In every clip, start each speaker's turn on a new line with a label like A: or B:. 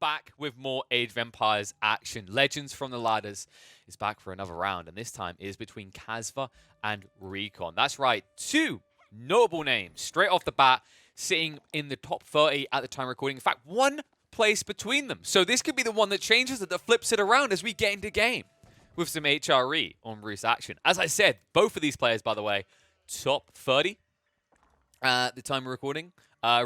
A: back with more Age of Empires action. Legends from the Ladders is back for another round, and this time is between Casva and Recon. That's right, two notable names straight off the bat, sitting in the top 30 at the time of recording. In fact, one place between them. So this could be the one that changes it, that flips it around as we get into game with some HRE on Roost action. As I said, both of these players, by the way, top 30 at the time of recording.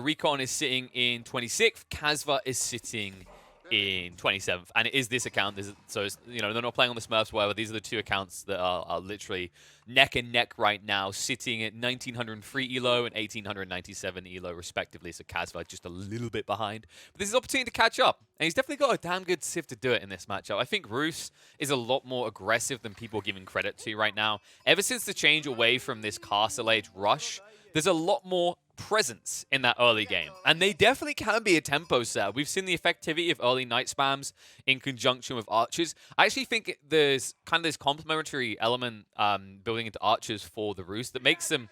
A: Recon is sitting in 26th. Casva is sitting in 27th. And it is this account. So, they're not playing on the Smurfs, whatever. These are the two accounts that are literally neck and neck right now, sitting at 1903 elo and 1897 elo, respectively. So Casva just a little bit behind. But this is an opportunity to catch up. And he's definitely got a damn good sieve to do it in this matchup. I think Roos is a lot more aggressive than people are giving credit to right now. Ever since the change away from this Castle Age rush, there's a lot more presence in that early game. And they definitely can be a tempo set. We've seen the effectivity of early night spams in conjunction with archers. I actually think there's kind of this complementary element building into archers for the Roost that makes them,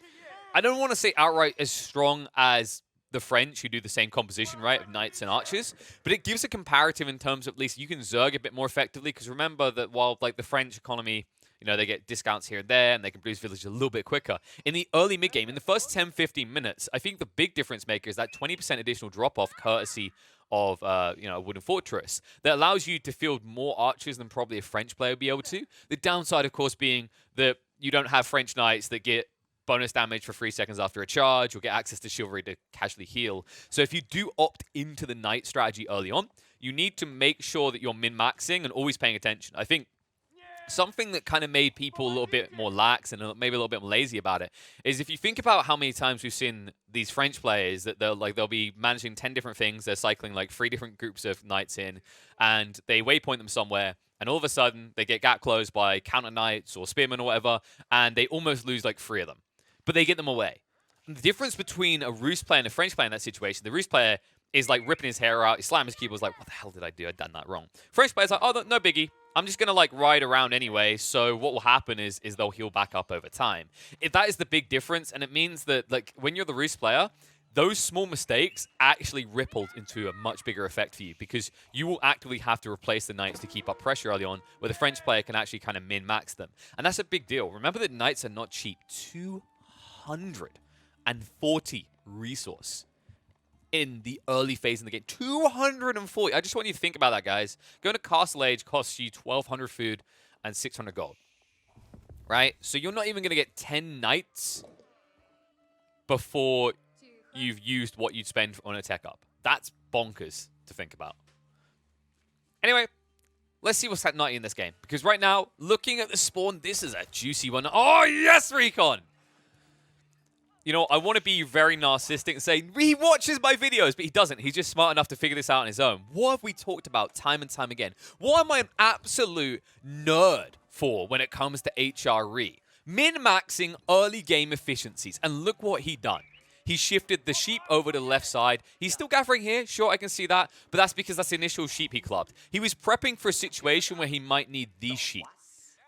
A: I don't want to say outright as strong as the French, who do the same composition, right, of knights and archers, but it gives a comparative in terms of at least you can Zerg a bit more effectively, because remember that while like the French economy, they get discounts here and there, and they can produce villages a little bit quicker. In the early mid-game, in the first 10-15 minutes, I think the big difference maker is that 20% additional drop-off courtesy of, a Wooden Fortress that allows you to field more archers than probably a French player would be able to. The downside, of course, being that you don't have French knights that get bonus damage for 3 seconds after a charge, or get access to chivalry to casually heal. So if you do opt into the knight strategy early on, you need to make sure that you're min-maxing and always paying attention. I think something that kind of made people a little bit more lax and maybe a little bit more lazy about it is if you think about how many times we've seen these French players that they'll be managing 10 different things, they're cycling like 3 different groups of knights in, and they waypoint them somewhere, and all of a sudden they get gap closed by counter knights or spearmen or whatever, and they almost lose like 3 of them, but they get them away. And the difference between a Roost player and a French player in that situation, the Roost player is like ripping his hair out, he slams his keyboard, like, what the hell did I do? I've done that wrong. French player's like, oh, no biggie. I'm just going to like ride around anyway, so what will happen is they'll heal back up over time. If that is the big difference, and it means that like when you're the Roost player, those small mistakes actually rippled into a much bigger effect for you, because you will actively have to replace the knights to keep up pressure early on, where the French player can actually kind of min-max them. And that's a big deal. Remember that knights are not cheap. 240 resource in the early phase in the game. 240. I just want you to think about that, guys. Going to Castle Age costs you 1,200 food and 600 gold. Right? So you're not even going to get 10 knights before you've used what you'd spend on a tech up. That's bonkers to think about. Anyway, let's see what's nutty in this game. Because right now, looking at the spawn, this is a juicy one. Oh, yes, Recon! I want to be very narcissistic and say, he watches my videos, but he doesn't. He's just smart enough to figure this out on his own. What have we talked about time and time again? What am I an absolute nerd for when it comes to HRE? Min-maxing early game efficiencies. And look what he done. He shifted the sheep over to the left side. He's still gathering here. Sure, I can see that. But that's because that's the initial sheep he clubbed. He was prepping for a situation where he might need these sheep.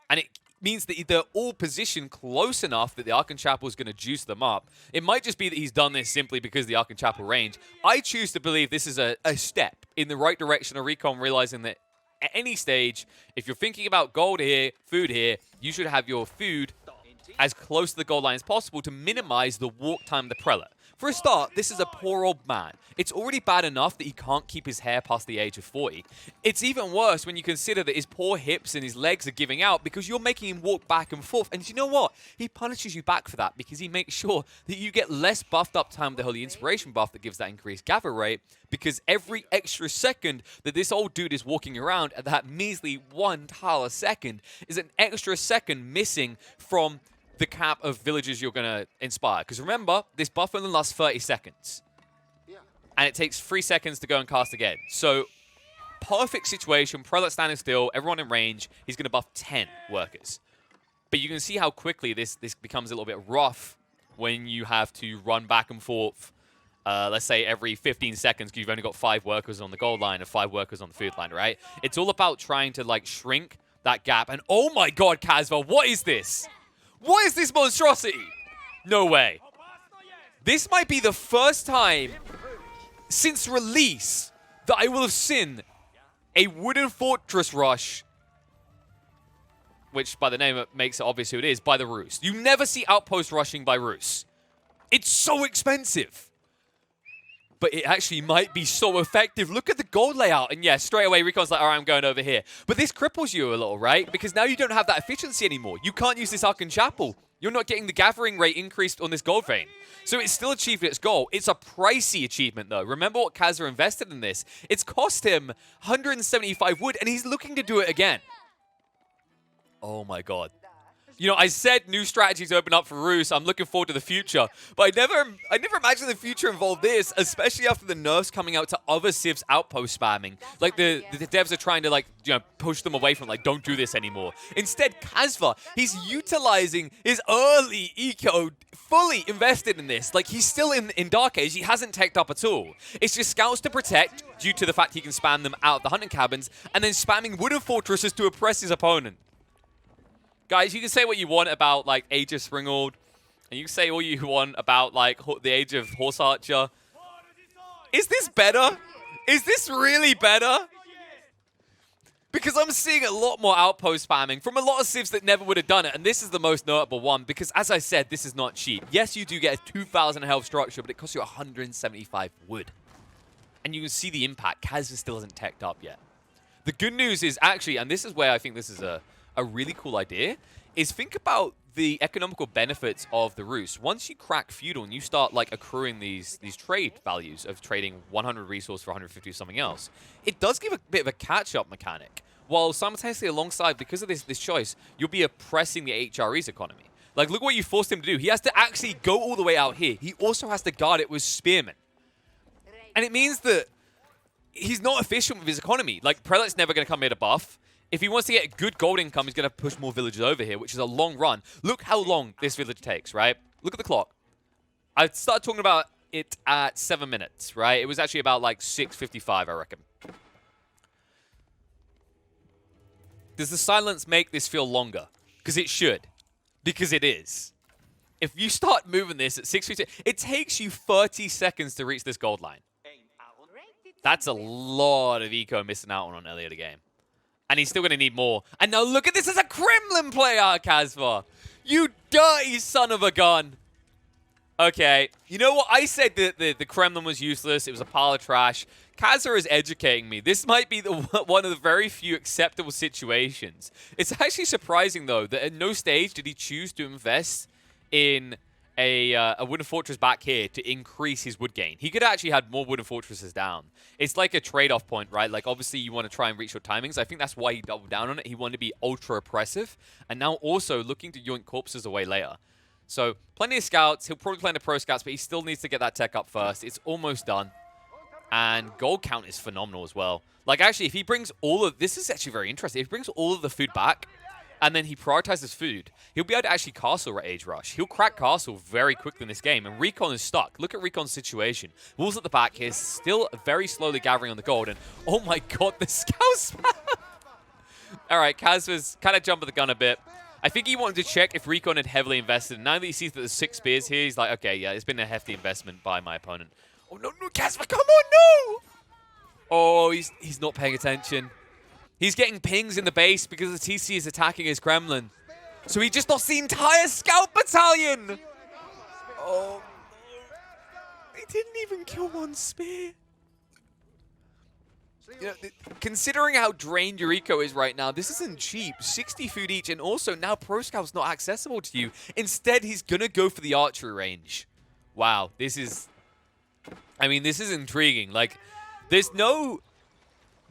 A: And it means that they're all positioned close enough that the Archon Chapel is going to juice them up. It might just be that he's done this simply because of the Archon Chapel range. I choose to believe this is a step in the right direction of Recon, realizing that at any stage, if you're thinking about gold here, food here, you should have your food as close to the goal line as possible to minimize the walk time of the Prelate. For a start, this is a poor old man. It's already bad enough that he can't keep his hair past the age of 40. It's even worse when you consider that his poor hips and his legs are giving out because you're making him walk back and forth. And you know what? He punishes you back for that because he makes sure that you get less buffed up time with the Holy Inspiration buff that gives that increased gather rate, because every extra second that this old dude is walking around at that measly 1 tile a second is an extra second missing from the cap of villages you're going to inspire. Because remember, this buff only lasts 30 seconds. And it takes 3 seconds to go and cast again. So, perfect situation. Prelate standing still, everyone in range. He's going to buff 10 workers. But you can see how quickly this becomes a little bit rough when you have to run back and forth, let's say every 15 seconds, because you've only got 5 workers on the gold line and 5 workers on the food line, right? It's all about trying to, like, shrink that gap. And oh my god, Casva, what is this? What is this monstrosity? No way. This might be the first time since release that I will have seen a wooden fortress rush, which by the name it makes it obvious who it is, by the Rus. You never see Outpost rushing by Rus. It's so expensive. But it actually might be so effective. Look at the gold layout. And yeah, straight away, Recon's like, all right, I'm going over here. But this cripples you a little, right? Because now you don't have that efficiency anymore. You can't use this Arcan Chapel. You're not getting the gathering rate increased on this gold vein. So it's still achieved its goal. It's a pricey achievement, though. Remember what Kazza invested in this. It's cost him 175 wood, and he's looking to do it again. Oh, my God. You know, I said new strategies open up for Rus. I'm looking forward to the future. But I never imagined the future involved this, especially after the nerfs coming out to other civs outpost spamming. Like, the devs are trying to, like, you know, push them away from, like, don't do this anymore. Instead, Kazva, he's utilizing his early eco, fully invested in this. Like, he's still in Dark Age. He hasn't teched up at all. It's just scouts to protect due to the fact he can spam them out of the hunting cabins, and then spamming wooden fortresses to oppress his opponent. Guys, you can say what you want about, like, Age of Springald, and you can say all you want about, like, the Age of Horse Archer. Is this better? Is this really better? Because I'm seeing a lot more outpost spamming from a lot of civs that never would have done it, and this is the most notable one, because as I said, this is not cheap. Yes, you do get a 2,000 health structure, but it costs you 175 wood. And you can see the impact. Kazza still hasn't teched up yet. The good news is actually, and this is where I think this is a really cool idea, is think about the economical benefits of the Rus. Once you crack feudal and you start like accruing these trade values of trading 100 resource for 150 or something else, it does give a bit of a catch-up mechanic. While simultaneously alongside, because of this choice, you'll be oppressing the HRE's economy. Like, look what you forced him to do. He has to actually go all the way out here. He also has to guard it with spearmen. And it means that he's not efficient with his economy. Like, Prelate's never going to come here to buff. If he wants to get a good gold income, he's going to push more villages over here, which is a long run. Look how long this village takes, right? Look at the clock. I started talking about it at 7 minutes, right? It was actually about like 6:55, I reckon. Does the silence make this feel longer? Because it should. Because it is. If you start moving this at 6:50, it takes you 30 seconds to reach this gold line. That's a lot of eco missing out on earlier the game. And he's still going to need more. And now look at this as a Kremlin player, Kazva. You dirty son of a gun. Okay. You know what? I said that the Kremlin was useless. It was a pile of trash. Kazza is educating me. This might be one of the very few acceptable situations. It's actually surprising, though, that at no stage did he choose to invest in a wooden fortress back here to increase his wood gain. He could actually had more wooden fortresses down. It's like a trade-off point, right? Like, obviously, you want to try and reach your timings. I think that's why he doubled down on it. He wanted to be ultra-oppressive, and now also looking to yoink corpses away later. So, plenty of scouts. He'll probably play the pro scouts, but he still needs to get that tech up first. It's almost done. And gold count is phenomenal as well. Like, actually, if he brings all of... This is actually very interesting. If he brings all of the food back, and then he prioritizes food, he'll be able to actually castle Age Rush. He'll crack castle very quickly in this game, and Recon is stuck. Look at Recon's situation. Wolves at the back here, still very slowly gathering on the gold, and oh my god, the scouts! Alright, Kaz was kind of jumping the gun a bit. I think he wanted to check if Recon had heavily invested, and now that he sees that there's 6 spears here, he's like, okay, yeah, it's been a hefty investment by my opponent. Oh, no, no, Kazma, come on, no! Oh, he's not paying attention. He's getting pings in the base because the TC is attacking his Kremlin. So he just lost the entire scout battalion! Oh, no. He didn't even kill one spear. You know, considering how drained your eco is right now, this isn't cheap. 60 food each, and also now Pro Scout's not accessible to you. Instead, he's going to go for the archery range. Wow, this is... I mean, this is intriguing. Like, there's no...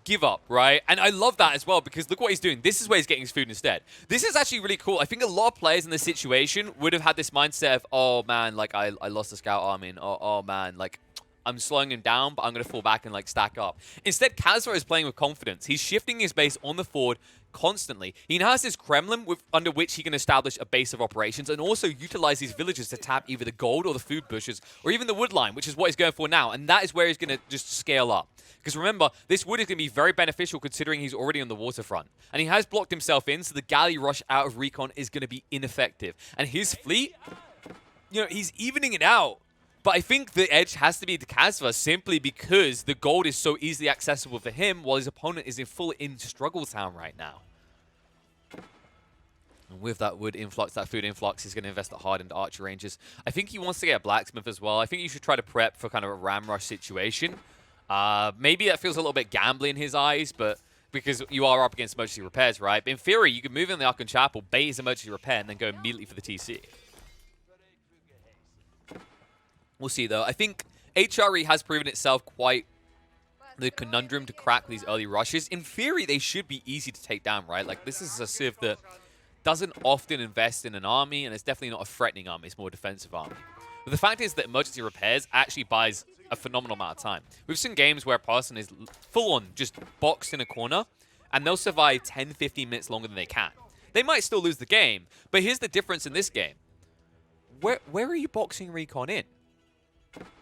A: give up, right? And I love that as well, because look what he's doing. This is where he's getting his food instead. This is actually really cool. I think a lot of players in this situation would have had this mindset of, oh man, like I lost the scout army, and oh man, like I'm slowing him down, but I'm going to fall back and like stack up. Instead, Kazma is playing with confidence. He's shifting his base on the forward constantly. He now has this Kremlin under which he can establish a base of operations and also utilize these villages to tap either the gold or the food bushes or even the wood line, which is what he's going for now. And that is where he's going to just scale up. Because remember, this wood is going to be very beneficial considering he's already on the waterfront. And he has blocked himself in, so the galley rush out of Recon is going to be ineffective. And his fleet, you know, he's evening it out. But I think the edge has to be to Kasva simply because the gold is so easily accessible for him while his opponent is in struggle town right now. And with that wood influx, that food influx, he's going to invest it hard into archer ranges. I think he wants to get a blacksmith as well. I think you should try to prep for kind of a ram rush situation. Maybe that feels a little bit gambly in his eyes, but because you are up against emergency repairs, right? But in theory, you can move in the Archon Chapel, bait his emergency repair, and then go immediately for the TC. We'll see, though. I think HRE has proven itself quite the conundrum to crack these early rushes. In theory, they should be easy to take down, right? Like, this is a civ that doesn't often invest in an army, and it's definitely not a threatening army. It's more a defensive army. But the fact is that emergency repairs actually buys a phenomenal amount of time. We've seen games where a person is full-on just boxed in a corner, and they'll survive 10, 15 minutes longer than they can. They might still lose the game, but here's the difference in this game. Where are you boxing Recon in?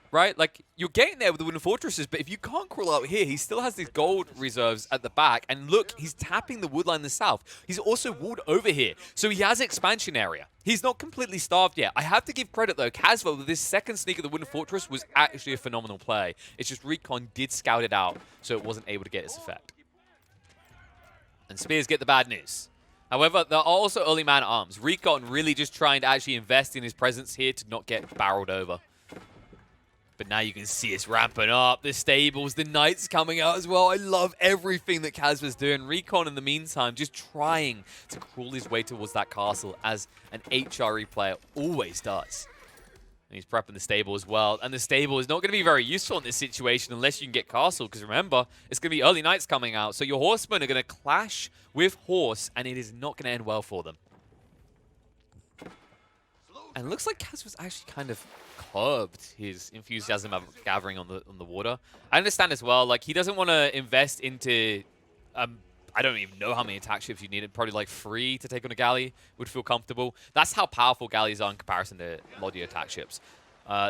A: Right? Like, you're getting there with the wooden fortresses, but if you can't crawl out here, he still has these gold reserves at the back. And look, he's tapping the wood line in the south. He's also walled over here, so he has expansion area. He's not completely starved yet. I have to give credit, though. Kasva, with this second sneak of the wooden fortress, was actually a phenomenal play. It's just Recon did scout it out, so it wasn't able to get its effect. And Spears get the bad news. However, there are also early man at arms. Recon really just trying to actually invest in his presence here to not get barreled over. But now you can see it's ramping up. The stables, the knights coming out as well. I love everything that Kasva's doing. Recon, in the meantime, just trying to crawl his way towards that castle, as an HRE player always does. And he's prepping the stable as well. And the stable is not going to be very useful in this situation unless you can get castle. Because remember, it's going to be early knights coming out. So your horsemen are going to clash with horse, and it is not going to end well for them. And it looks like Kasva's actually kind of curbed his enthusiasm of gathering on the water. I understand as well, like, he doesn't want to invest into, I don't even know how many attack ships you needed. Probably like 3 to take on a galley would feel comfortable. That's how powerful galleys are in comparison to Lodya attack ships.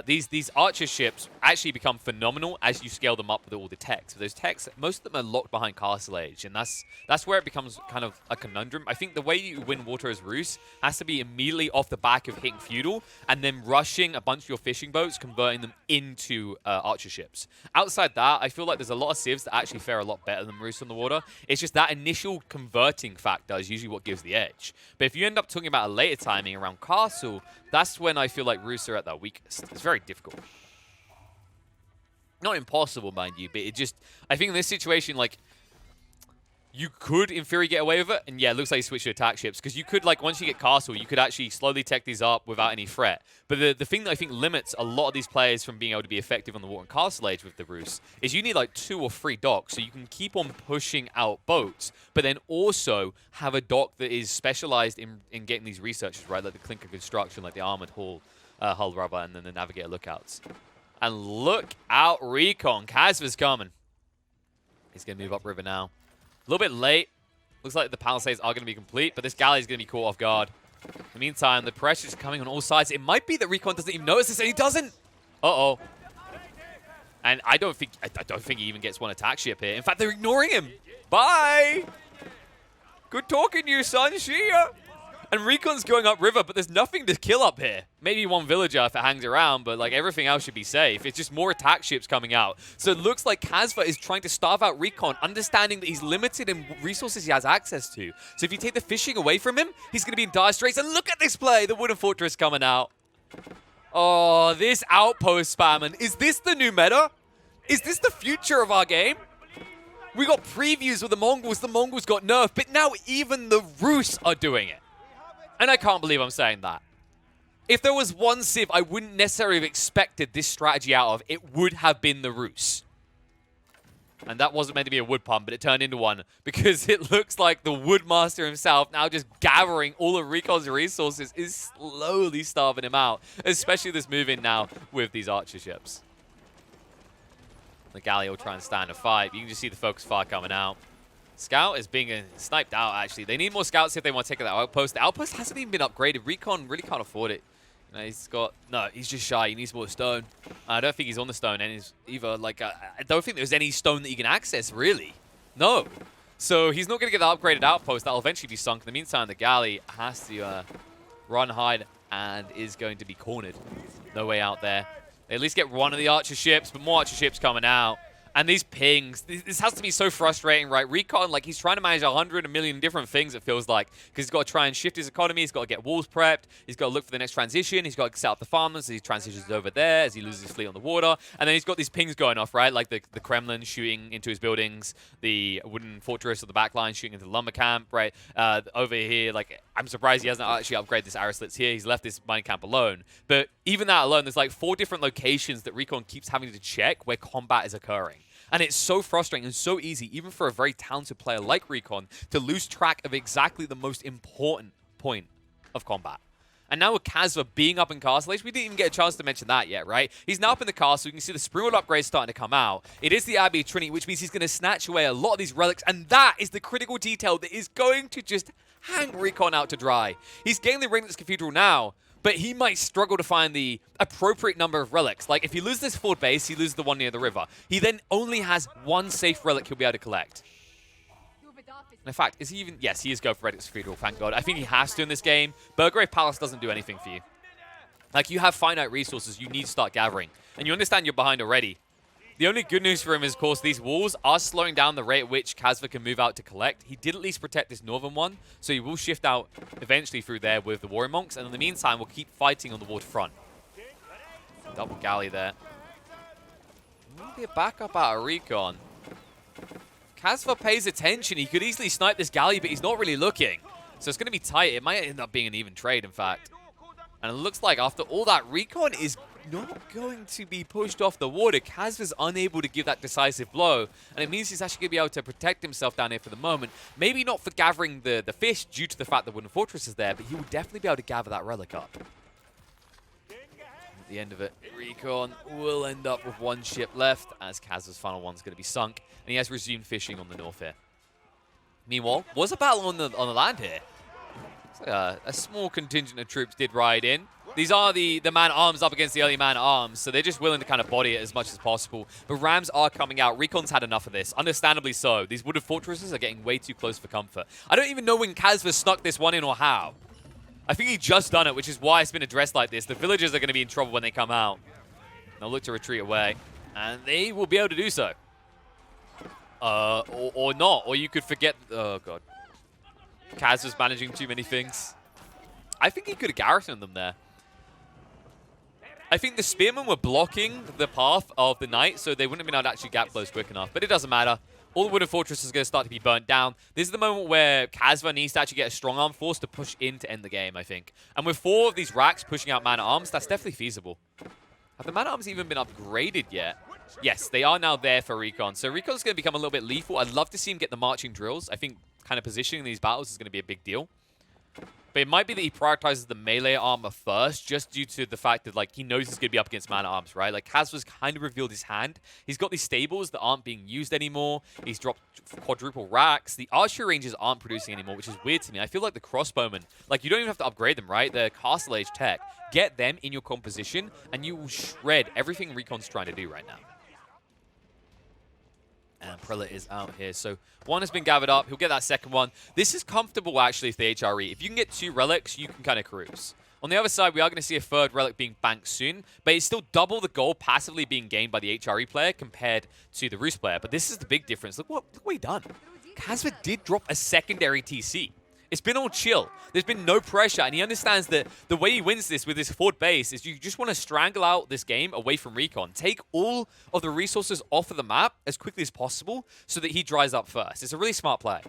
A: These archer ships actually become phenomenal as you scale them up with all the techs. So those techs, most of them are locked behind Castle Age, and that's where it becomes kind of a conundrum. I think the way you win Water as Rus has to be immediately off the back of hitting Feudal, and then rushing a bunch of your fishing boats, converting them into archer ships. Outside that, I feel like there's a lot of civs that actually fare a lot better than Rus on the water. It's just that initial converting factor is usually what gives the edge. But if you end up talking about a later timing around Castle, that's when I feel like Rus are at their weakest. It's very difficult. Not impossible, mind you, but I think in this situation, like, you could, in theory, get away with it. And yeah, it looks like you switch to attack ships. Because you could, like, once you get Castle, you could actually slowly tech these up without any threat. But the thing that I think limits a lot of these players from being able to be effective on the water and Castle Age with the Rus is you need, like, 2 or 3 docks. So you can keep on pushing out boats, but then also have a dock that is specialized in getting these researchers, right? Like the Clinker Construction, like the Armored Hull, rather, and then the Navigator Lookouts. And look out, Recon. Kasva's coming. He's going to move upriver now. A little bit late. Looks like the palisades are going to be complete, but this galley is going to be caught off guard. In the meantime, the pressure's coming on all sides. It might be that Recon doesn't even notice this, and he doesn't. Uh-oh. And I don't think he even gets one attack ship here. In fact, they're ignoring him. Bye. Good talking to you, son. See ya. And Recon's going upriver, but there's nothing to kill up here. Maybe one villager if it hangs around, but like everything else should be safe. It's just more attack ships coming out. So it looks like Kasva is trying to starve out Recon, understanding that he's limited in resources he has access to. So if you take the fishing away from him, he's going to be in dire straits. And look at this play, the wooden fortress coming out. Oh, this outpost spamming. Is this the new meta? Is this the future of our game? We got previews with the Mongols got nerfed, but now even the Rus are doing it. And I can't believe I'm saying that. If there was one civ I wouldn't necessarily have expected this strategy out of, it would have been the Rus. And that wasn't meant to be a wood pun, but it turned into one because it looks like the Woodmaster himself, now just gathering all of Recon's resources, is slowly starving him out, especially this move in now with these archer ships. The galley will try and stand a fight. You can just see the focus fire coming out. Scout is being sniped out, actually. They need more scouts if they want to take that outpost. The outpost hasn't even been upgraded. Recon really can't afford it. You know, he's just shy. He needs more stone. I don't think he's on the stone either. Like, I don't think there's any stone that you can access, really. No. So he's not going to get the upgraded outpost. That'll eventually be sunk. In the meantime, the galley has to run, hide, and is going to be cornered. No way out there. They at least get one of the archer ships, but more archer ships coming out. And these pings, this has to be so frustrating, right? Recon, like, he's trying to manage 100 million different things, it feels like, because he's got to try and shift his economy, he's got to get walls prepped, he's got to look for the next transition, he's got to set up the farmlands as he transitions over there, as he loses his fleet on the water, and then he's got these pings going off, right? Like the Kremlin shooting into his buildings, the wooden fortress of the backline shooting into the lumber camp, right? Over here, like, I'm surprised he hasn't actually upgraded this arrow slits here. He's left this mine camp alone. But even that alone, there's like 4 different locations that Recon keeps having to check where combat is occurring. And it's so frustrating and so easy, even for a very talented player like Recon, to lose track of exactly the most important point of combat. And now with Kazva being up in Castle Age, we didn't even get a chance to mention that yet, right? He's now up in the castle. You can see the Springwood upgrade starting to come out. It is the Abbey of Trinity, which means he's going to snatch away a lot of these relics. And that is the critical detail that is going to just hang Recon out to dry. He's getting the Ringlets Cathedral now, but he might struggle to find the appropriate number of relics. Like, if he loses this fort base, he loses the one near the river. He then only has one safe relic he'll be able to collect. In fact, is he even... Yes, he is going for Ringlets Cathedral, thank God. I think he has to in this game. Burgrave Palace doesn't do anything for you. Like, you have finite resources you need to start gathering. And you understand you're behind already. The only good news for him is, of course, these walls are slowing down the rate at which Kazva can move out to collect. He did at least protect this northern one, so he will shift out eventually through there with the Warrior Monks, and in the meantime, we'll keep fighting on the waterfront. Double galley there. Will be a backup out of Recon. Kazva pays attention. He could easily snipe this galley, but he's not really looking. So it's going to be tight. It might end up being an even trade, in fact. And it looks like after all that, Recon is not going to be pushed off the water. Kazva's unable to give that decisive blow, and it means he's actually going to be able to protect himself down here for the moment. Maybe not for gathering the fish due to the fact that Wooden Fortress is there, but he will definitely be able to gather that relic up. At the end of it, Recon will end up with one ship left, as Kazva's final one's going to be sunk, and he has resumed fishing on the north here. Meanwhile, was a battle on the land here. A small contingent of troops did ride in. These are the man-at-arms up against the early man-at-arms, so they're just willing to kind of body it as much as possible. But Rams are coming out. Recon's had enough of this, understandably so. These wooded fortresses are getting way too close for comfort. I don't even know when Kazva snuck this one in or how. I think he just done it, which is why it's been addressed like this. The villagers are going to be in trouble when they come out. They'll look to retreat away, and they will be able to do so. Or not, or you could forget... Oh, God. Kazva's managing too many things. I think he could have garrisoned them there. I think the spearmen were blocking the path of the knight, so they wouldn't have been able to actually gap close quick enough. But it doesn't matter. All the wooden fortress is going to start to be burnt down. This is the moment where Kazva needs to actually get a strong arm force to push in to end the game, I think. And with 4 of these racks pushing out man-at-arms, that's definitely feasible. Have the man-at-arms even been upgraded yet? Yes, they are now there for Recon. So Recon's going to become a little bit lethal. I'd love to see him get the marching drills. I think kind of positioning these battles is going to be a big deal. But it might be that he prioritizes the melee armor first, just due to the fact that, like, he knows he's going to be up against man-at-arms, right? Like, Kazva's kind of revealed his hand. He's got these stables that aren't being used anymore. He's dropped quadruple racks. The archery ranges aren't producing anymore, which is weird to me. I feel like the crossbowmen, like, you don't even have to upgrade them, right? They're Castle Age tech. Get them in your composition, and you will shred everything Recon's trying to do right now. And Prelate is out here. So one has been gathered up. He'll get that second one. This is comfortable, actually, for the HRE. If you can get 2 relics, you can kind of cruise. On the other side, we are going to see a 3rd relic being banked soon, but it's still double the gold passively being gained by the HRE player compared to the Roost player. But this is the big difference. Look what he done. Kazva did drop a secondary TC. It's been all chill. There's been no pressure, and he understands that the way he wins this with his forward base is you just want to strangle out this game away from Recon. Take all of the resources off of the map as quickly as possible so that he dries up first. It's a really smart play.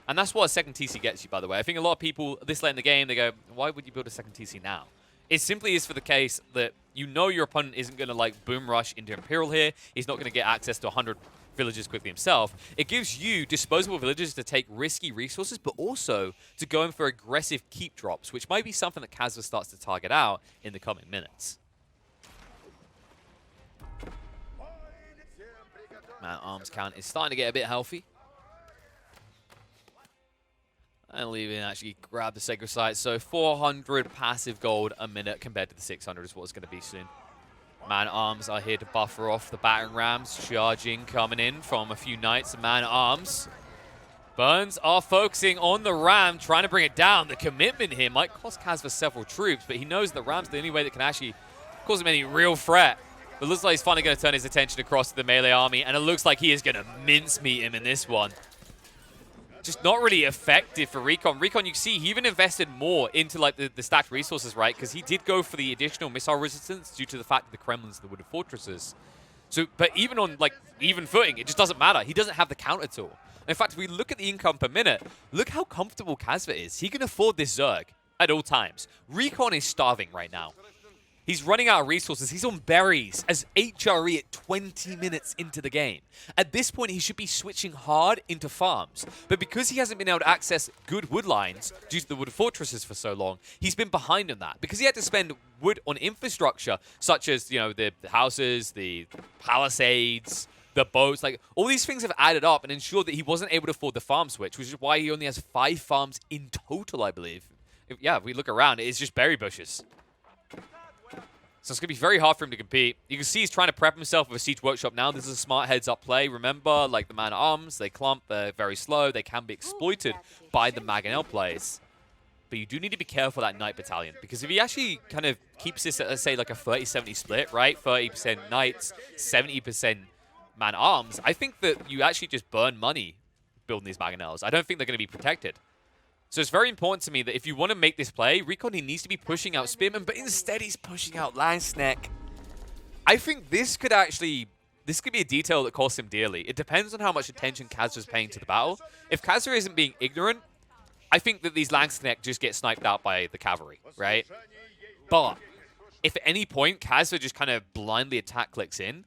A: And that's what a second TC gets you, by the way. I think a lot of people this late in the game, they go, why would you build a second TC now? It simply is for the case that you know your opponent isn't going to, like, boom rush into Imperial here. He's not going to get access to 100 villages quickly himself. It gives you disposable villages to take risky resources, but also to go in for aggressive keep drops, which might be something that Kazva starts to target out in the coming minutes. Man-at-arms count is starting to get a bit healthy. And leaving actually grab the Sacred Site. So 400 passive gold a minute compared to the 600 is what it's going to be soon. Man-at-arms are here to buffer off the battering rams. Charging, coming in from a few knights. Man-at-arms. Burns are focusing on the ram, trying to bring it down. The commitment here might cost Kazva several troops, but he knows the ram's the only way that can actually cause him any real threat. It looks like he's finally going to turn his attention across to the melee army, and it looks like he is going to mincemeat him in this one. Just not really effective for Recon. Recon, you see, he even invested more into like the stacked resources, right? Because he did go for the additional missile resistance due to the fact that the Kremlin's the wooded fortresses. So, but even on like even footing, it just doesn't matter. He doesn't have the counter tool. In fact, if we look at the income per minute, look how comfortable Kazva is. He can afford this Zerg at all times. Recon is starving right now. He's running out of resources. He's on berries as HRE at 20 minutes into the game. At this point, he should be switching hard into farms. But because he hasn't been able to access good wood lines due to the wood fortresses for so long, he's been behind on that. Because he had to spend wood on infrastructure, such as, you know, the houses, the palisades, the boats. Like, all these things have added up and ensured that he wasn't able to afford the farm switch, which is why he only has 5 farms in total, I believe. If we look around, it's just berry bushes. So it's going to be very hard for him to compete. You can see he's trying to prep himself with a Siege Workshop now. This is a smart heads-up play. Remember, like the man-at-arms, they clump, they're very slow. They can be exploited by the Mangonel plays. But you do need to be careful that Knight Battalion. Because if he actually kind of keeps this at, let's say, like a 30-70 split, right? 30% Knights, 70% man-at-arms, I think that you actually just burn money building these Mangonels. I don't think they're going to be protected. So it's very important to me that if you want to make this play, Recon, he needs to be pushing out Spearman, but instead he's pushing out Langsneck. I think this could be a detail that costs him dearly. It depends on how much attention Kazra's paying to the battle. If Kazra isn't being ignorant, I think that these Langsneck just get sniped out by the cavalry, right? But if at any point Kazra just kind of blindly attack clicks in,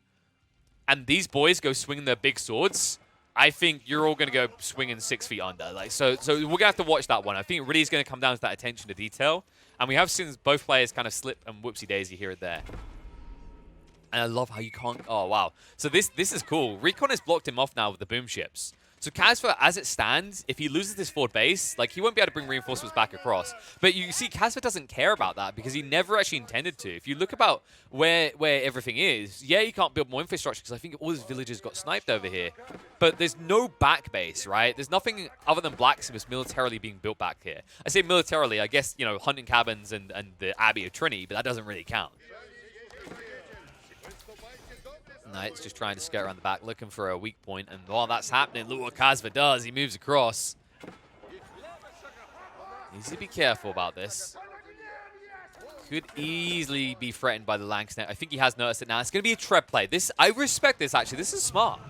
A: and these boys go swinging their big swords, I think you're all going to go swinging 6 feet under. Like, so we're going to have to watch that one. I think it really is going to come down to that attention to detail. And we have seen both players kind of slip and whoopsie-daisy here and there. And I love how you can't... Oh, wow. So this is cool. Recon has blocked him off now with the boom ships. So Kazva, as it stands, if he loses this forward base, like, he won't be able to bring reinforcements back across. But you see, Kazva doesn't care about that because he never actually intended to. If you look about where everything is, yeah, you can't build more infrastructure because I think all his villages got sniped over here. But there's no back base, right? There's nothing other than blacksmiths militarily being built back here. I say militarily, I guess, you know, hunting cabins and the Abbey of Trinity, but that doesn't really count. Knight's just trying to skirt around the back, looking for a weak point, and while that's happening, look what Kazva does. He moves across. Needs to be careful about this. Could easily be threatened by the Langsneck. I think he has noticed it now. It's going to be a Treb play. I respect this, actually. This is smart.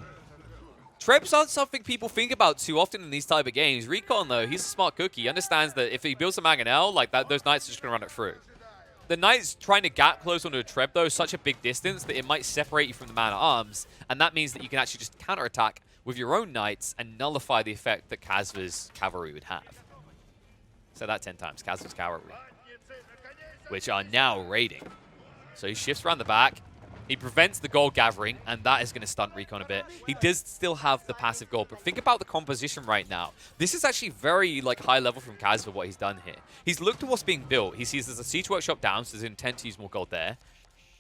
A: Trebs aren't something people think about too often in these type of games. Recon, though, he's a smart cookie. He understands that if he builds a Mangonel, like that, those Knights are just going to run it through. The Knight's trying to gap close onto a Treb, though, such a big distance that it might separate you from the man-at-arms, and that means that you can actually just counterattack with your own Knights and nullify the effect that Kazva's cavalry would have. So that 10 times, Kazva's cavalry, which are now raiding. So he shifts around the back. He prevents the gold gathering, and that is going to stunt Recon a bit. He does still have the passive gold, but think about the composition right now. This is actually very high level from Kazva, what he's done here. He's looked at what's being built. He sees there's a Siege Workshop down, so there's an intent to use more gold there.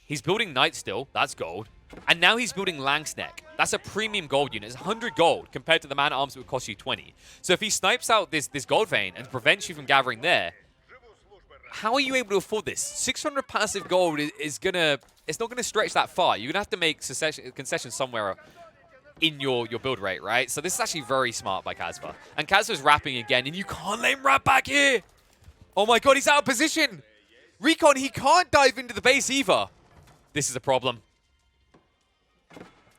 A: He's building Knight still. That's gold. And now he's building Langsneck. That's a premium gold unit. It's 100 gold compared to the man-at-arms that would cost you 20. So if he snipes out this gold vein and prevents you from gathering there, how are you able to afford this? 600 passive gold is gonna... It's not going to stretch that far. You're going to have to make concessions somewhere in your build rate, right? So this is actually very smart by Kazva. And Kazva's wrapping again, and you can't let him wrap back here. Oh my god, he's out of position. Recon, he can't dive into the base either. This is a problem.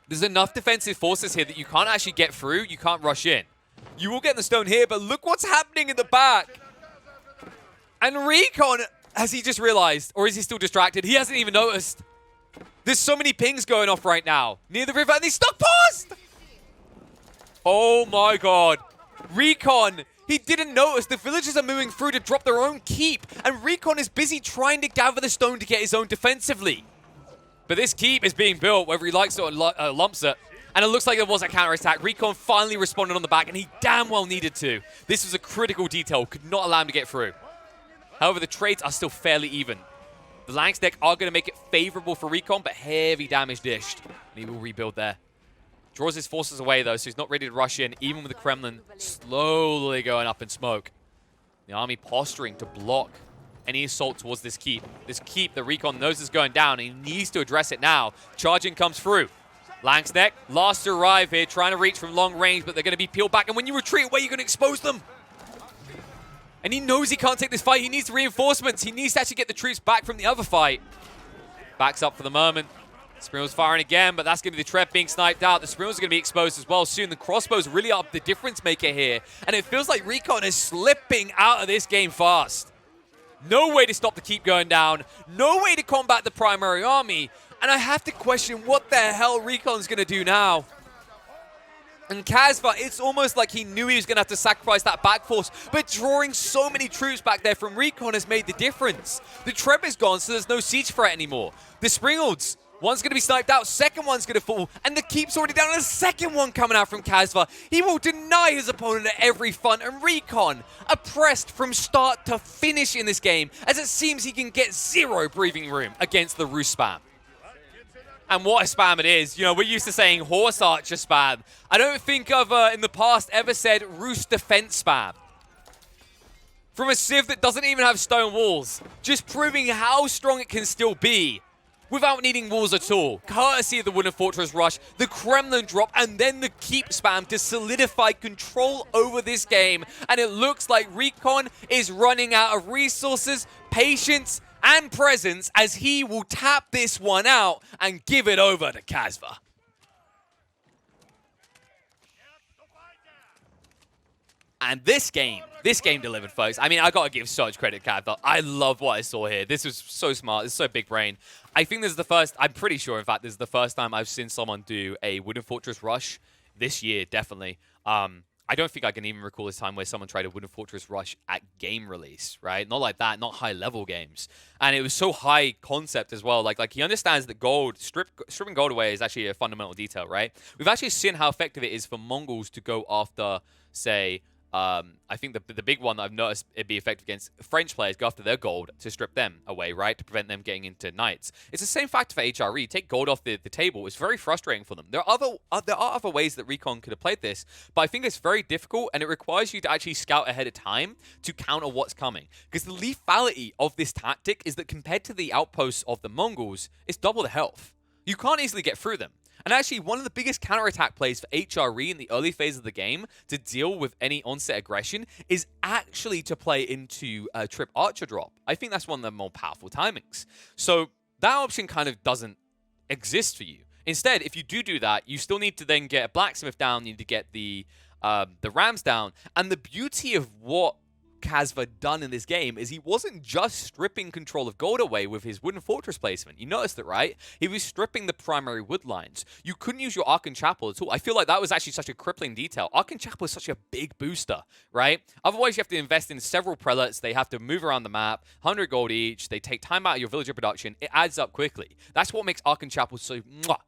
A: There's enough defensive forces here that you can't actually get through. You can't rush in. You will get the stone here, but look what's happening in the back. And Recon, has he just realized? Or is he still distracted? He hasn't even noticed. There's so many pings going off right now near the river, and he's stuck paused! Oh my god. Recon, he didn't notice. The villagers are moving through to drop their own keep, and Recon is busy trying to gather the stone to get his own defensively. But this keep is being built, whether he likes it or lumps it. And it looks like there was a counterattack. Recon finally responded on the back, and he damn well needed to. This was a critical detail. Could not allow him to get through. However, the trades are still fairly even. The Langsneck are going to make it favorable for Recon, but heavy damage dished. And he will rebuild there. Draws his forces away, though, so he's not ready to rush in, even with the Kremlin slowly going up in smoke. The army posturing to block any assault towards this keep. This keep that Recon knows is going down, and he needs to address it now. Charging comes through. Langsneck, last to arrive here, trying to reach from long range, but they're going to be peeled back. And when you retreat, where are you going to expose them? And he knows he can't take this fight. He needs reinforcements. He needs to actually get the troops back from the other fight. Backs up for the moment. Springel's firing again, but that's going to be the Trev being sniped out. The Springel's going to be exposed as well soon. The crossbows really up the difference maker here. And it feels like Recon is slipping out of this game fast. No way to stop the keep going down. No way to combat the primary army. And I have to question what the hell Recon's going to do now. And Casva, it's almost like he knew he was going to have to sacrifice that back force, but drawing so many troops back there from Recon has made the difference. The Trev is gone, so there's no siege threat anymore. The Springolds, one's going to be sniped out, second one's going to fall, and the keep's already down, and a second one coming out from Casva. He will deny his opponent at every front, and Recon oppressed from start to finish in this game, as it seems he can get zero breathing room against the Roost spam. And what a spam it is. You know, we're used to saying Horse Archer spam. I don't think I've, in the past, ever said Roost Defense spam. From a Civ that doesn't even have stone walls. Just proving how strong it can still be without needing walls at all. Courtesy of the Wooden Fortress Rush, the Kremlin drop, and then the Keep spam to solidify control over this game. And it looks like Recon is running out of resources, patience, and presence as he will tap this one out and give it over to Casva. And this game delivered, folks. I mean, I gotta give so much credit to Casva. I love what I saw here. This was so smart. This is so big brain. I think this is the first, I'm pretty sure, in fact, this is the first time I've seen someone do a Wooden Fortress Rush this year, definitely. I don't think I can even recall this time where someone tried a Wooden Fortress Rush at game release, right? Not like that, not high-level games. And it was so high concept as well. Like he understands that stripping gold away is actually a fundamental detail, right? We've actually seen how effective it is for Mongols to go after, say, I think the big one that I've noticed it'd be effective against French players, go after their gold to strip them away, right? To prevent them getting into knights. It's the same factor for HRE. Take gold off the table. It's very frustrating for them. There are other ways that Recon could have played this, but I think it's very difficult, and it requires you to actually scout ahead of time to counter what's coming. Because the lethality of this tactic is that compared to the outposts of the Mongols, it's double the health. You can't easily get through them. And actually, one of the biggest counterattack plays for HRE in the early phase of the game to deal with any onset aggression is actually to play into a Trip Archer drop. I think that's one of the more powerful timings. So that option kind of doesn't exist for you. Instead, if you do that, you still need to then get a blacksmith down, you need to get the rams down. And the beauty of what Casva done in this game is he wasn't just stripping control of gold away with his Wooden Fortress placement. You noticed it, right? He was stripping the primary wood lines. You couldn't use your Archon Chapel at all. I feel like that was actually such a crippling detail. Archon Chapel is such a big booster, right? Otherwise, you have to invest in several prelates. They have to move around the map, 100 gold each. They take time out of your villager production. It adds up quickly. That's what makes Archon Chapel so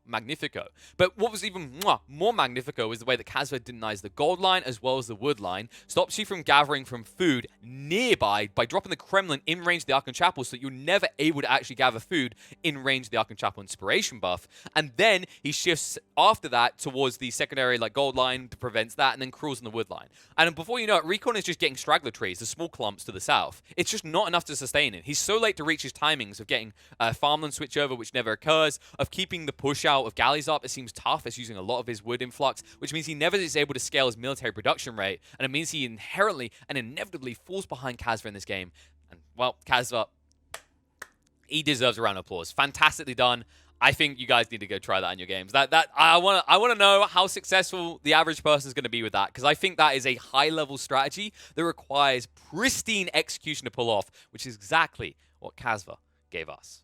A: magnifico. But what was even more magnifico was the way that Casva denies the gold line as well as the wood line, stops you from gathering from food nearby by dropping the Kremlin in range of the Archon Chapel so that you're never able to actually gather food in range of the Archon Chapel inspiration buff. And then he shifts after that towards the secondary gold line to prevent that, and then crawls in the wood line. And before you know it, Recon is just getting straggler trees, the small clumps to the south. It's just not enough to sustain it. He's so late to reach his timings of getting farmland switchover, which never occurs, of keeping the push out of galleys up. It seems tough. It's using a lot of his wood influx, which means he never is able to scale his military production rate, and it means he inherently and inevitably falls behind Casva in this game. And, well, Casva, he deserves a round of applause. Fantastically done. I think you guys need to go try that in your games. I want to know how successful the average person is going to be with that, because I think that is a high-level strategy that requires pristine execution to pull off, which is exactly what Casva gave us.